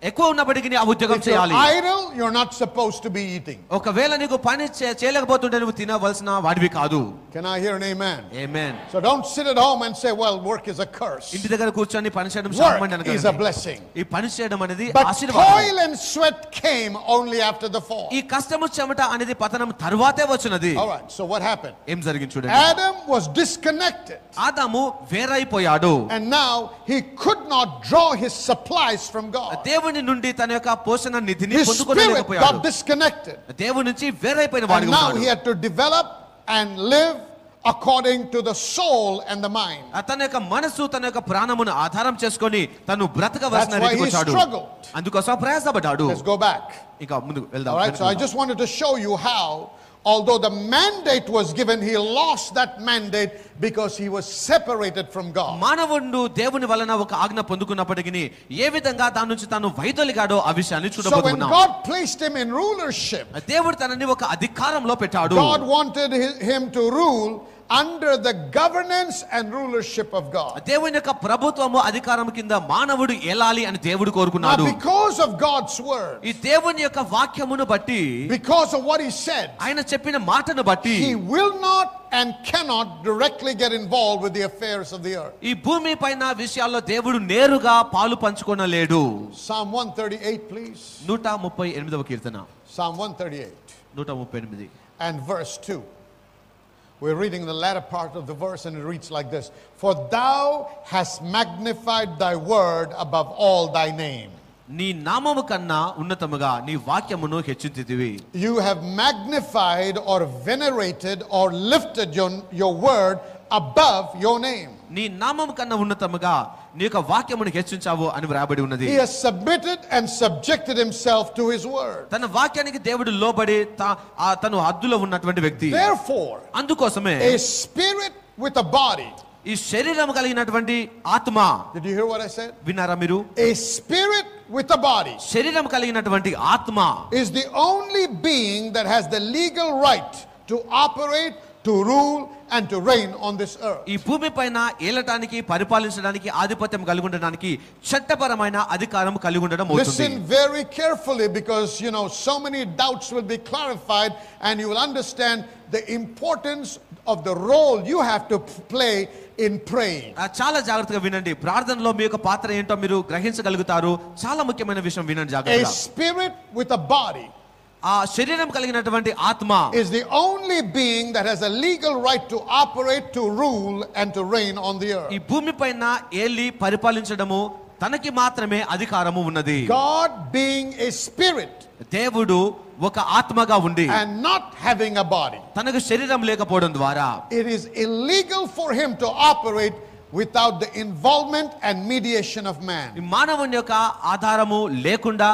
[SPEAKER 2] ఎక్కువ ఉన్నప్పటికీ ఆ ఉద్యోగం
[SPEAKER 1] If you're
[SPEAKER 2] చేయాలి.
[SPEAKER 1] idle, you're not supposed to be eating.
[SPEAKER 2] ఒకవేళ నీకు పని చేయలేకపోతుంటే నువ్వు తినవలసిన వాడివి కాదు.
[SPEAKER 1] Can I hear an amen?
[SPEAKER 2] Amen.
[SPEAKER 1] So don't sit at home and say, well, work is a curse.
[SPEAKER 2] ఇంటి దగ్గర కూర్చొని పని చేయడం శాపం అని
[SPEAKER 1] Work is a
[SPEAKER 2] అనకండి.
[SPEAKER 1] blessing.
[SPEAKER 2] ఈ పని చేయడం అనేది
[SPEAKER 1] But
[SPEAKER 2] ఆశీర్వాదం.
[SPEAKER 1] toil and sweat came only after the fall.
[SPEAKER 2] ఈ కష్టము చెమట అనేది పతనం తరువాతే వచ్చినది.
[SPEAKER 1] All right, so what happened?
[SPEAKER 2] ఏం జరిగింది చూడండి.
[SPEAKER 1] Adam was disconnected.
[SPEAKER 2] ఆదాము వేరైపోయాడు.
[SPEAKER 1] And now he could not draw his supplies from God.
[SPEAKER 2] దేవుని నుండి తన యొక్క పోషణ నిధిని
[SPEAKER 1] His spirit
[SPEAKER 2] పొందుకోలేకపోయాడు.
[SPEAKER 1] got disconnected.
[SPEAKER 2] దేవుని నుంచి వేరైపోయిన
[SPEAKER 1] And
[SPEAKER 2] వాడిగా
[SPEAKER 1] now
[SPEAKER 2] ఉన్నాడు.
[SPEAKER 1] he had to develop and live according to the soul and the mind.
[SPEAKER 2] తన యొక్క మనసు తన యొక్క ప్రాణమును ఆధారం చేసుకొని తను బ్రతకవలసిన
[SPEAKER 1] That's why
[SPEAKER 2] రీతికి
[SPEAKER 1] he
[SPEAKER 2] వచ్చాడు.
[SPEAKER 1] struggled.
[SPEAKER 2] అందుకోసం ప్రయాసపడ్డాడు.
[SPEAKER 1] Let's go back.
[SPEAKER 2] ఇక ముందుకు వెళ్దాం.
[SPEAKER 1] All right, so I just wanted to show you how, although the mandate was given, he lost that mandate because he was separated from God.
[SPEAKER 2] మానవుడు దేవుని వలన ఒక ఆజ్ఞ పొందుకున్నప్పటికీ ఏ విధంగా దాని నుంచి తాను వైదొలిగాడో ఆ విషయాన్ని
[SPEAKER 1] So when
[SPEAKER 2] చూడబోతున్నాం.
[SPEAKER 1] God placed him in rulership,
[SPEAKER 2] దేవుడు తనని ఒక అధికారంలో పెట్టాడు.
[SPEAKER 1] God wanted him to rule under the governance and rulership of God.
[SPEAKER 2] దేవుని యొక్క ప్రభుత్వము అధికారం కింద మానవుడు ఏలాలి అని దేవుడు
[SPEAKER 1] Now,
[SPEAKER 2] కోరుకున్నాడు.
[SPEAKER 1] because of God's word,
[SPEAKER 2] ఈ దేవుని యొక్క వాక్యమును బట్టి,
[SPEAKER 1] because of what He said,
[SPEAKER 2] ఆయన చెప్పిన మాటను బట్టి
[SPEAKER 1] He will not and cannot directly get involved with the affairs of the earth.
[SPEAKER 2] ఈ భూమి పైన విషయాల్లో దేవుడు నేరుగా పాలు పంచుకొనలేడు.
[SPEAKER 1] Psalm 138, please.
[SPEAKER 2] 138వ Keerthana,
[SPEAKER 1] Psalm 138
[SPEAKER 2] 138
[SPEAKER 1] and verse 2. We're reading the latter part of the verse and it reads like this. For thou hast magnified thy word above all thy name.
[SPEAKER 2] నీ నామము కన్నా ఉన్నతముగా నీ వాక్యమును హెచ్చించితివి.
[SPEAKER 1] You have magnified or venerated or lifted your word above your name.
[SPEAKER 2] నీ నామము కన్నా ఉన్నతముగా నీ యొక్క వాక్యమును హెచ్చించావు అని వ్రాయబడి ఉన్నది.
[SPEAKER 1] He has submitted and subjected himself to his word.
[SPEAKER 2] తన వాక్యానికి దేవుడు లోబడి తను హద్దులో ఉన్నటువంటి వ్యక్తి.
[SPEAKER 1] Therefore,
[SPEAKER 2] అందుకోసమే
[SPEAKER 1] a spirit with a body.
[SPEAKER 2] ఈ శరీరం కలిగినటువంటి ఆత్మ.
[SPEAKER 1] Did you hear what I said?
[SPEAKER 2] విన్నారా మీరు?
[SPEAKER 1] A spirit with a body
[SPEAKER 2] శరీరం కలిగినటువంటి ఆత్మ
[SPEAKER 1] is the only being that has the legal right to operate, to rule and to reign on this earth.
[SPEAKER 2] ఈ భూమి పైన ఏలటానికి, పరిపాలించడానికి, ఆధిపత్యం కలిగి ఉండడానికి చట్టపరమైన అధికారం కలిగి ఉండడం అవుతుంది.
[SPEAKER 1] Listen very carefully because so many doubts will be clarified and you will understand the importance of the role you have to play in praying.
[SPEAKER 2] చాలా జాగ్రత్తగా వినండి. ప్రార్థనలో మీ యొక్క పాత్ర ఏంటో మీరు గ్రహించగలుగుతారు. చాలా ముఖ్యమైన విషయం వినండి
[SPEAKER 1] A
[SPEAKER 2] జాగ్రత్తగా.
[SPEAKER 1] spirit with a body
[SPEAKER 2] ఆ శరీరం కలిగినటువంటి ఆత్మ
[SPEAKER 1] is the only being that has a legal right to operate, to rule and to reign on the earth.
[SPEAKER 2] ఈ భూమి పైన ఏలి పరిపాలించడము తనకి మాత్రమే అధికారము ఉన్నది.
[SPEAKER 1] God being a spirit
[SPEAKER 2] దేవుడు ఒక ఆత్మగా ఉండి
[SPEAKER 1] and not having a body,
[SPEAKER 2] తనకు శరీరం లేకపోవడం ద్వారా
[SPEAKER 1] it is illegal for him to operate without the involvement and mediation of man.
[SPEAKER 2] ఈ మానవుని యొక్క ఆధారము లేకుండా,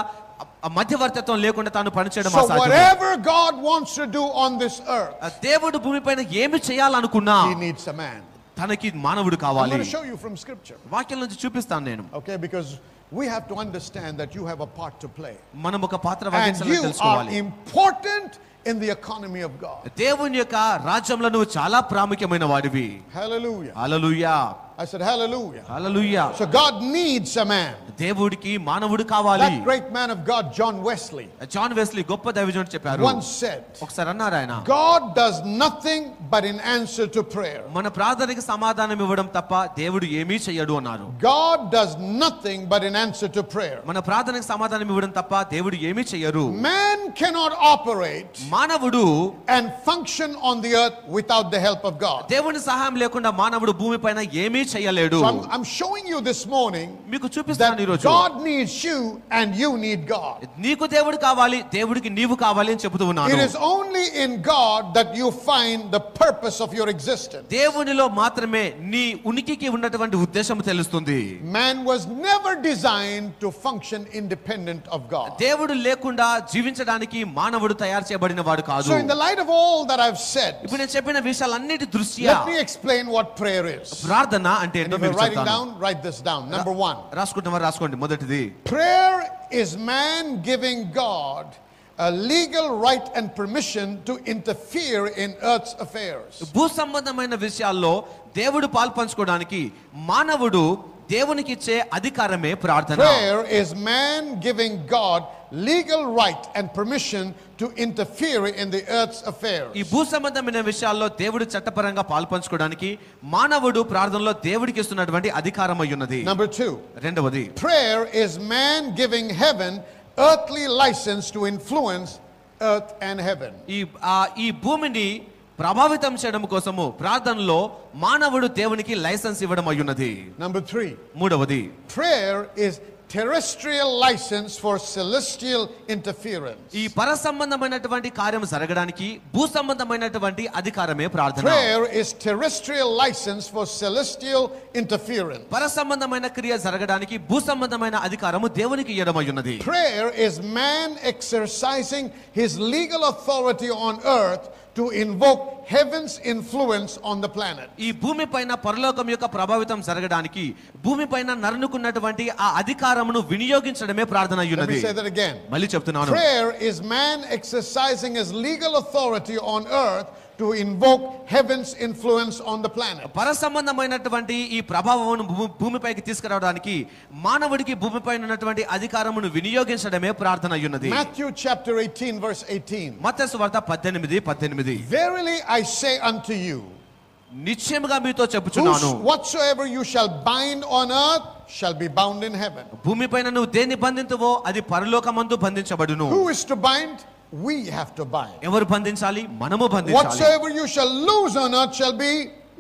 [SPEAKER 2] మధ్యవర్తిత్వం లేకుండా తాను పనిచేయడం
[SPEAKER 1] So
[SPEAKER 2] అసాధ్యం.
[SPEAKER 1] whatever God wants to do on this earth,
[SPEAKER 2] దేవుడు భూమి పైన ఏమి చేయాలనుకున్నా
[SPEAKER 1] He needs a man.
[SPEAKER 2] తనకి మానవుడు
[SPEAKER 1] I'm
[SPEAKER 2] కావాలి.
[SPEAKER 1] going to show you from scripture.
[SPEAKER 2] వాక్యం నుంచి చూపిస్తాను నేను.
[SPEAKER 1] Okay, because we have to understand that you have a part to play.
[SPEAKER 2] మనం ఒక పాత్ర
[SPEAKER 1] And
[SPEAKER 2] వహించాలని
[SPEAKER 1] you are
[SPEAKER 2] తెలుసుకోవాలి.
[SPEAKER 1] important in the economy of God.
[SPEAKER 2] దేవుని యొక్క రాజ్యంలో నువ్వు చాలా ప్రాముఖ్యమైన వాడివి.
[SPEAKER 1] Hallelujah.
[SPEAKER 2] Hallelujah,
[SPEAKER 1] I said hallelujah.
[SPEAKER 2] Hallelujah.
[SPEAKER 1] So God needs a man.
[SPEAKER 2] దేవుడికి మానవుడు కావాలి.
[SPEAKER 1] That great man of God, John Wesley,
[SPEAKER 2] John Wesley గొప్ప దైవజనుడు చెప్పారు.
[SPEAKER 1] once said,
[SPEAKER 2] ఒకసారి అన్నారు ఆయన,
[SPEAKER 1] God does nothing but in answer to prayer.
[SPEAKER 2] మన ప్రార్థనకి సమాధానం ఇవ్వడం తప్ప దేవుడు ఏమీ చెయ్యడు అన్నారు.
[SPEAKER 1] God does nothing but in answer to prayer.
[SPEAKER 2] మన ప్రార్థనకి సమాధానం ఇవ్వడం తప్ప దేవుడు ఏమీ చెయ్యరు.
[SPEAKER 1] Man cannot operate
[SPEAKER 2] మానవుడు
[SPEAKER 1] and function on the earth without the help of God.
[SPEAKER 2] దేవుని సహాయం లేకుండా మానవుడు భూమి పైన ఏమీ చెయ్యలేడు.
[SPEAKER 1] So I'm showing you this morning
[SPEAKER 2] మీకు చూపిస్తాను
[SPEAKER 1] that
[SPEAKER 2] ఈరోజు.
[SPEAKER 1] God needs you and you need God.
[SPEAKER 2] నీకు దేవుడు కావాలి, దేవుడికి నీవు కావాలి అని చెబుతూ
[SPEAKER 1] It
[SPEAKER 2] ఉన్నాను.
[SPEAKER 1] is only in God that you find the purpose of your existence.
[SPEAKER 2] దేవునిలో మాత్రమే నీ ఉనికికి ఉన్నటువంటి ఉద్దేశం తెలుస్తుంది.
[SPEAKER 1] Man was never designed to function independent of God.
[SPEAKER 2] దేవుడు లేకుండా జీవించడానికి మానవుడు తయారు చేయబడిన వాడు కాదు.
[SPEAKER 1] So in the light of all that I've said,
[SPEAKER 2] ఇప్పుడు నేను చెప్పిన విషయాలన్నిటి దృష్ట్యా
[SPEAKER 1] let me explain what prayer is.
[SPEAKER 2] ప్రార్థన అంటే
[SPEAKER 1] And
[SPEAKER 2] ఏంటో
[SPEAKER 1] if you're
[SPEAKER 2] మీకు
[SPEAKER 1] writing
[SPEAKER 2] చెప్తాను.
[SPEAKER 1] down, write this down. Number 1.
[SPEAKER 2] రాసుకోండి. మొదటిది,
[SPEAKER 1] Prayer is man giving God a legal right and permission to interfere in earth's affairs.
[SPEAKER 2] భూ సంబంధమైన విషయాల్లో దేవుడు పాల్పంచుకోవడానికి మానవుడు దేవునికి ఇచ్చే అధికారమే ప్రార్థన.
[SPEAKER 1] Prayer is man giving God legal right and permission to interfere in the earth's affairs.
[SPEAKER 2] ఈ భూ సంబంధమైన విషయాల్లో దేవుడు చట్టపరంగా పాల్పంచుకోవడానికి మానవుడు ప్రార్థనలో దేవుడికి ఇస్తున్నటువంటి అధికారం అయ్యున్నది.
[SPEAKER 1] Number 2.
[SPEAKER 2] రెండవది,
[SPEAKER 1] Prayer is man giving heaven earthly license to influence earth and heaven.
[SPEAKER 2] ఈ భూమిని ప్రభావితం చేయడం కోసము ప్రార్థనలో మానవుడు దేవునికి లైసెన్స్ ఇవ్వడం అయ్యున్నది.
[SPEAKER 1] Number 3.
[SPEAKER 2] మూడవది,
[SPEAKER 1] Prayer is terrestrial license for celestial interference.
[SPEAKER 2] ఈ పర సంబంధమైనటువంటి కార్యం జరగడానికి భూ సంబంధమైనటువంటి అధికారమే ప్రార్థన.
[SPEAKER 1] Prayer is terrestrial license for celestial interference.
[SPEAKER 2] పర సంబంధమైన క్రియ జరగడానికి భూ సంబంధమైన అధికారము దేవునికి ఇవ్వడం అయ్యున్నది.
[SPEAKER 1] Prayer is man exercising his legal authority on earth to invoke heaven's influence on the planet.
[SPEAKER 2] ఈ భూమి పైన పరలోకం యొక్క ప్రభావితం జరగడానికి భూమి పైన నరునుకున్నటువంటి ఆ అధికారమును వినియోగించడమే ప్రార్థన
[SPEAKER 1] Let
[SPEAKER 2] అయ్యున్నది.
[SPEAKER 1] me say that again.
[SPEAKER 2] మళ్ళీ చెప్తున్నాను.
[SPEAKER 1] Prayer is man exercising his legal authority on earth to invoke heaven's influence on the planet.
[SPEAKER 2] పర సంబంధమైనటువంటి ఈ ప్రభావమును భూమిపైకి తీసుకురావడానికి మానవుడికి భూమిపై ఉన్నటువంటి అధికారమును వినియోగించడమే ప్రార్థన అయ్యున్నది.
[SPEAKER 1] Matthew chapter 18 verse 18.
[SPEAKER 2] మత్తయి సువార్త 18:18.
[SPEAKER 1] Verily I say unto you,
[SPEAKER 2] నిశ్చయముగా మీతో చెప్పుచున్నాను,
[SPEAKER 1] whatsoever you shall bind on earth shall be bound in heaven.
[SPEAKER 2] భూమిపైన నువ్వు దేన్ని బంధింతువో అది పరలోకమందు బంధించబడును.
[SPEAKER 1] Who is to bind? We have to bind.
[SPEAKER 2] ఎవరు బంధించాలి? మనము బంధించాలి.
[SPEAKER 1] Whatsoever you shall loose on earth shall be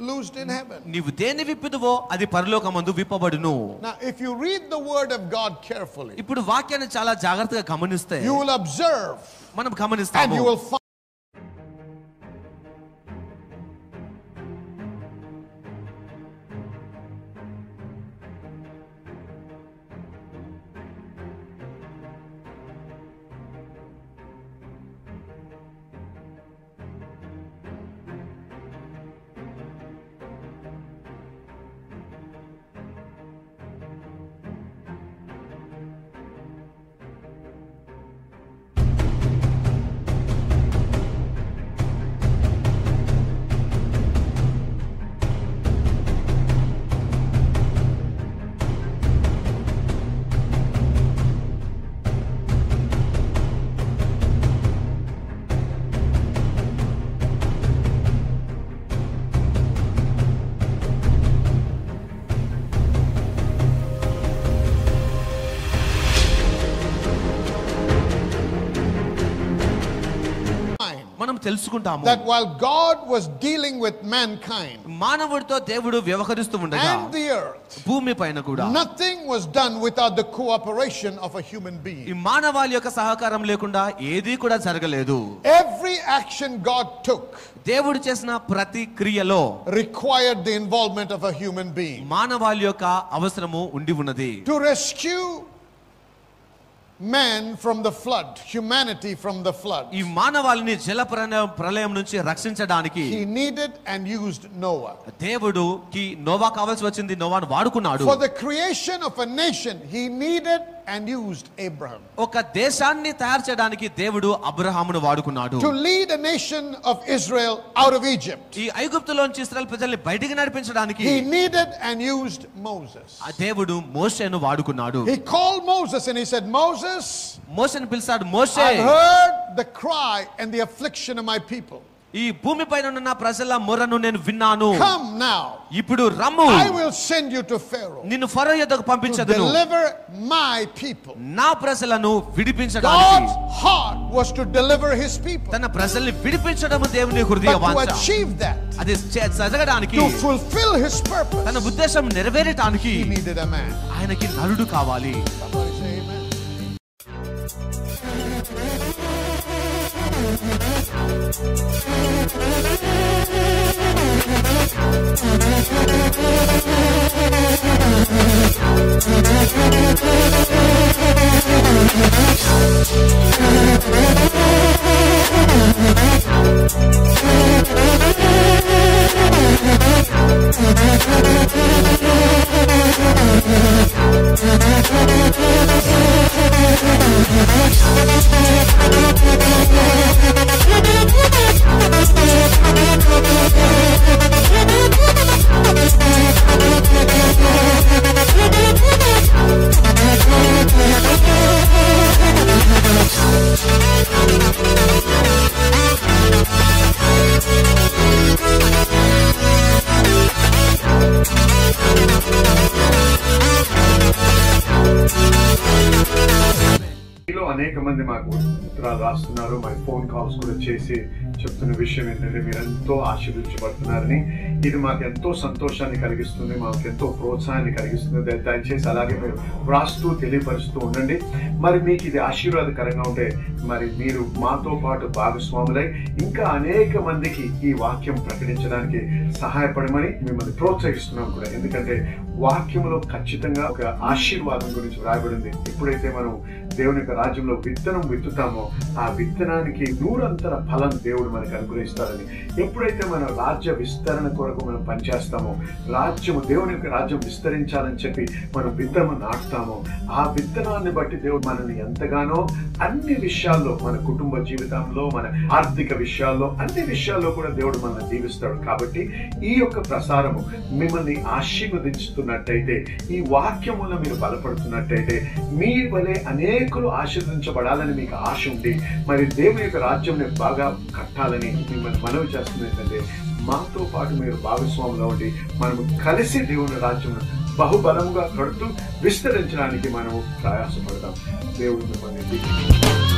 [SPEAKER 1] loosed in heaven.
[SPEAKER 2] నీవు దేన్ని విప్పుదువో అది పరలోకమందు విప్పబడును.
[SPEAKER 1] Now if you read the word of God carefully,
[SPEAKER 2] ఇప్పుడు వాక్యాన్ని చాలా జాగ్రత్తగా గమనిస్తే
[SPEAKER 1] you will observe
[SPEAKER 2] మనం
[SPEAKER 1] and
[SPEAKER 2] గమనిస్తాము.
[SPEAKER 1] you will find
[SPEAKER 2] మనం తెలుసుకుంటాము
[SPEAKER 1] that while God was dealing with mankind
[SPEAKER 2] మానవుడితో దేవుడు వ్యవహరిస్తూ ఉండగా
[SPEAKER 1] and the earth,
[SPEAKER 2] భూమి పైన కూడా
[SPEAKER 1] nothing was done without the cooperation of a human
[SPEAKER 2] ఈ
[SPEAKER 1] being.
[SPEAKER 2] మానవాళి యొక్క సహకారం లేకుండా ఏది కూడా జరగలేదు.
[SPEAKER 1] Every action God took
[SPEAKER 2] దేవుడు చేసిన ప్రతి క్రియలో
[SPEAKER 1] required the involvement of a human being
[SPEAKER 2] మానవాళి యొక్క అవసరము ఉండి ఉన్నది.
[SPEAKER 1] to rescue man from the flood, humanity from the flood.
[SPEAKER 2] ఈ మానవాళిని జల ప్రళయం నుంచి రక్షించడానికి
[SPEAKER 1] He needed and used Noah.
[SPEAKER 2] దేవుడుకి నోవా కావాల్సి వచ్చింది, నోవాను వాడుకున్నాడు.
[SPEAKER 1] For the creation of a nation, he needed and used Abraham.
[SPEAKER 2] ఒక దేశాన్ని తయారు చేయడానికి దేవుడు అబ్రహామును వాడుకున్నాడు.
[SPEAKER 1] To lead a nation of Israel out of Egypt,
[SPEAKER 2] ఈ ఐగుప్తులోంచి ఇశ్రాయేలు ప్రజల్ని బయటికి నడిపించడానికి
[SPEAKER 1] he needed and used Moses.
[SPEAKER 2] ఆ దేవుడు మోషేను వాడుకున్నాడు.
[SPEAKER 1] He called Moses and he said, Moses,
[SPEAKER 2] మోషేను పిలిచాడు, మోషే,
[SPEAKER 1] I've heard the cry and the affliction of my people.
[SPEAKER 2] ఈ భూమి పైన ఉన్న ప్రజల మొరను నేను విన్నాను.
[SPEAKER 1] Come now,
[SPEAKER 2] ఇప్పుడు రమ్ము,
[SPEAKER 1] I will send you to Pharaoh
[SPEAKER 2] నిన్ను ఫరో యొద్దకు
[SPEAKER 1] to
[SPEAKER 2] పంపించదును,
[SPEAKER 1] deliver my people.
[SPEAKER 2] నా ప్రజలను విడిపించడానికి.
[SPEAKER 1] God's heart was to deliver his people.
[SPEAKER 2] తన ప్రజల్ని విడిపించడము దేవుని హృదయ
[SPEAKER 1] But to
[SPEAKER 2] వాంఛ.
[SPEAKER 1] achieve that,
[SPEAKER 2] అది జరగడానికి,
[SPEAKER 1] to fulfill his purpose,
[SPEAKER 2] తన ఉద్దేశం నెరవేరటానికి
[SPEAKER 1] he needed a man.
[SPEAKER 2] ఆయనకి నరుడు కావాలి.
[SPEAKER 1] Somebody say amen.
[SPEAKER 4] అనేక మంది మాకు ఉత్తరాలు రాస్తున్నారు, మా ఫోన్ కాల్స్ కూడా చేసి చెప్తున్న విషయం ఏంటంటే మీరు ఎంతో ఆశీర్వదించబడుతున్నారని. ఇది మాకు ఎంతో సంతోషాన్ని కలిగిస్తుంది, మాకు ఎంతో ప్రోత్సాహాన్ని కలిగిస్తుంది. దయచేసి అలాగే మీరు వ్రాస్తూ తెలియపరుస్తూ ఉండండి. మరి మీకు ఇది ఆశీర్వాదకరంగా ఉంటే మరి మీరు మాతో పాటు భాగస్వాములై ఇంకా అనేక మందికి ఈ వాక్యం ప్రకటించడానికి సహాయపడమని మిమ్మల్ని ప్రోత్సహిస్తున్నాం కూడా. ఎందుకంటే వాక్యంలో ఖచ్చితంగా ఒక ఆశీర్వాదం గురించి వ్రాయబడింది. ఎప్పుడైతే మనం దేవుని యొక్క రాజ్యంలో విత్తనం విత్తుతామో ఆ విత్తనానికి నూరంతర ఫలం దేవుడు మనకు అనుగ్రహిస్తారని. ఎప్పుడైతే మనం రాజ్య విస్తరణ కొరకు మనం పనిచేస్తామో, రాజ్యము దేవుని యొక్క రాజ్యం విస్తరించాలని చెప్పి మనం విత్తనం నాటుతామో ఆ విత్తనాన్ని బట్టి దేవుడు మనల్ని ఎంతగానో అన్ని విషయాలు విషయాల్లో, మన కుటుంబ జీవితంలో, మన ఆర్థిక విషయాల్లో, అన్ని విషయాల్లో కూడా దేవుడు మనల్ని దీవిస్తాడు. కాబట్టి ఈ యొక్క ప్రసారము మిమ్మల్ని ఆశీర్వదించుతున్నట్టయితే, ఈ వాక్యములో మీరు బలపడుతున్నట్టయితే, మీ వలె అనేకులు ఆశీర్వదించబడాలని మీకు ఆశ ఉండి మరి దేవుని యొక్క రాజ్యంని బాగా కట్టాలని మిమ్మల్ని మనవి చేస్తుంది ఏంటంటే, మాతో పాటు మీరు భాగస్వాములో ఉండి మనము కలిసి దేవుని రాజ్యం బహుబలముగా కడుతూ విస్తరించడానికి మనము ప్రయాసపడతాం. దేవుడు మిమ్మల్ని